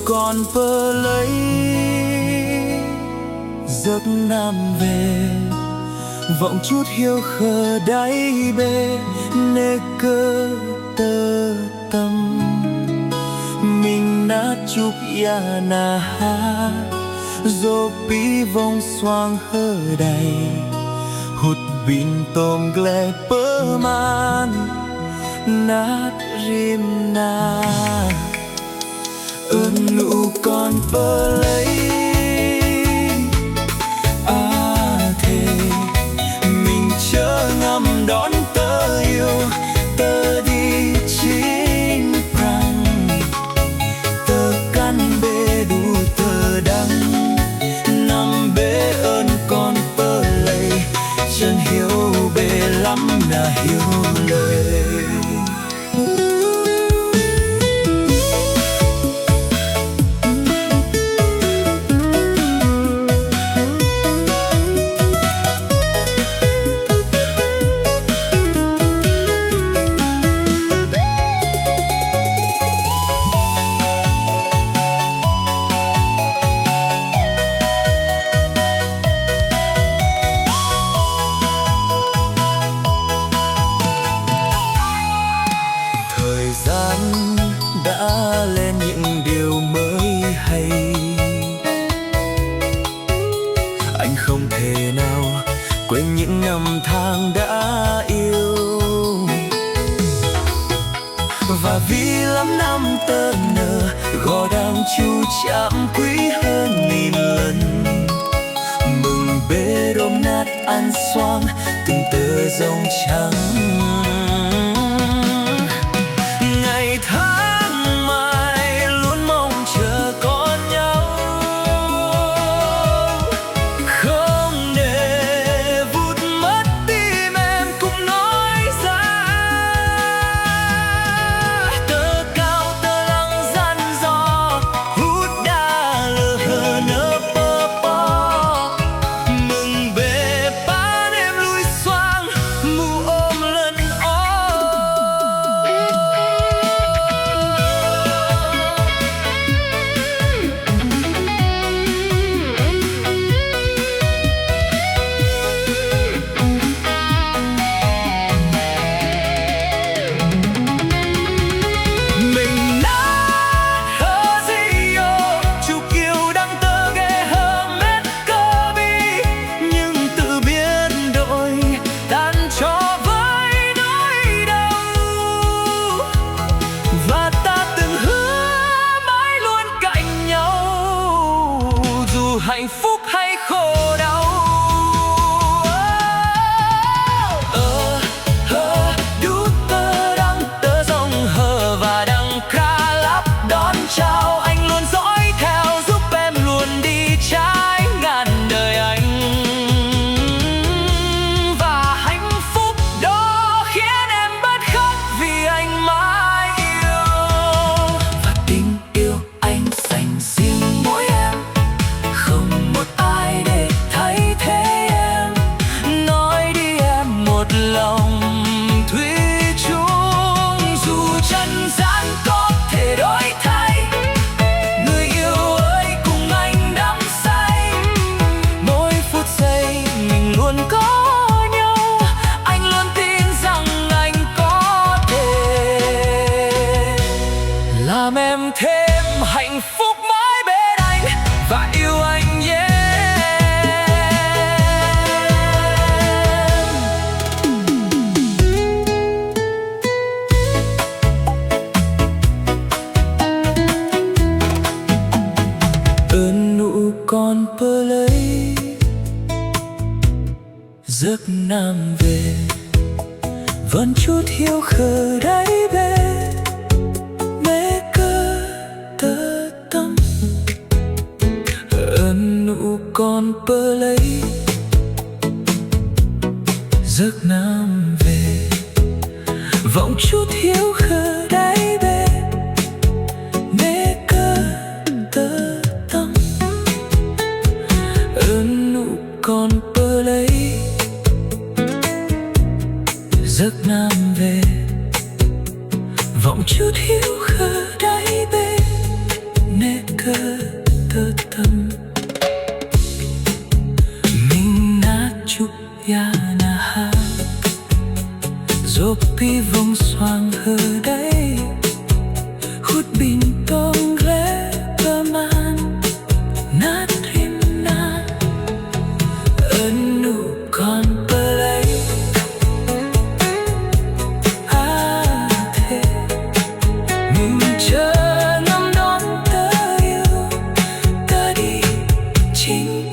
Con bơ lấy giấc nam về, vọng chút hiu khờ đáy bể nê cơ tơ tâm mình nát chúc ya na ha dô pi vong xoang hơ đầy hụt bin tôm gle bơ man nát rim na ơn nụ con bơ lấy thề mình chớ ngắm đón tơ yêu tơ đi chín prang tơ căn bê đủ tơ đắng nằm bê ơn con bơ lấy chân hiếu bê lắm là hiếu lời. Đã lên những điều mới hay, anh không thể nào quên những năm tháng đã yêu. Và vì lắm năm tơ nở gò đang chu chạm quý hơn nghìn lần, mừng bê đôm nát ăn xoang từng tơ rồng trắng. Ngày tháng mai luôn mong chờ có nhau, không để vụt mất tim em cũng nói ra. Tơ cao tơ lăng dặn dò hút đà lờ hờ nơ bơ bó, mừng bề bán em lui xoang mù ôm lần ó. Hạnh phúc hay khổ đau, đút tơ đăng tơ rong hờ và đăng ca lắp đón chào. Anh luôn dõi theo giúp em luôn đi trái ngàn đời anh, và hạnh phúc đó khiến em bớt khóc vì anh mãi yêu. Và tình yêu anh dành riêng mỗi em, không một ai để thay thế em. Nói đi em một lòng thủy chung, dù chân gian có thể đổi thay. Người yêu ơi cùng anh đắm say, mỗi phút giây mình luôn có nhau. Anh luôn tin rằng anh có thể làm em thêm hạnh phúc mãi bên anh và yêu anh nhé. Ơn nụ con bơ lấy giấc nam về, vẫn chút hiu khờ đáy bể mê cơ tơ tâm. Ơn còn bơ lấy giấc nam về vọng chút hiếu khờ đáy bể nê cơ tơ tâm ơn nụ còn bơ lấy giấc nam về vọng chút hiếu khờ đáy bể nê cơ tơ tâm mình nát chút ya na ha Zopi vòng xoang hờ đây hút bình tông ghé bờ man nát rim na ơn nụ còn bơ lấy thế mình chờ ngắm đón tớ yêu tớ đi chính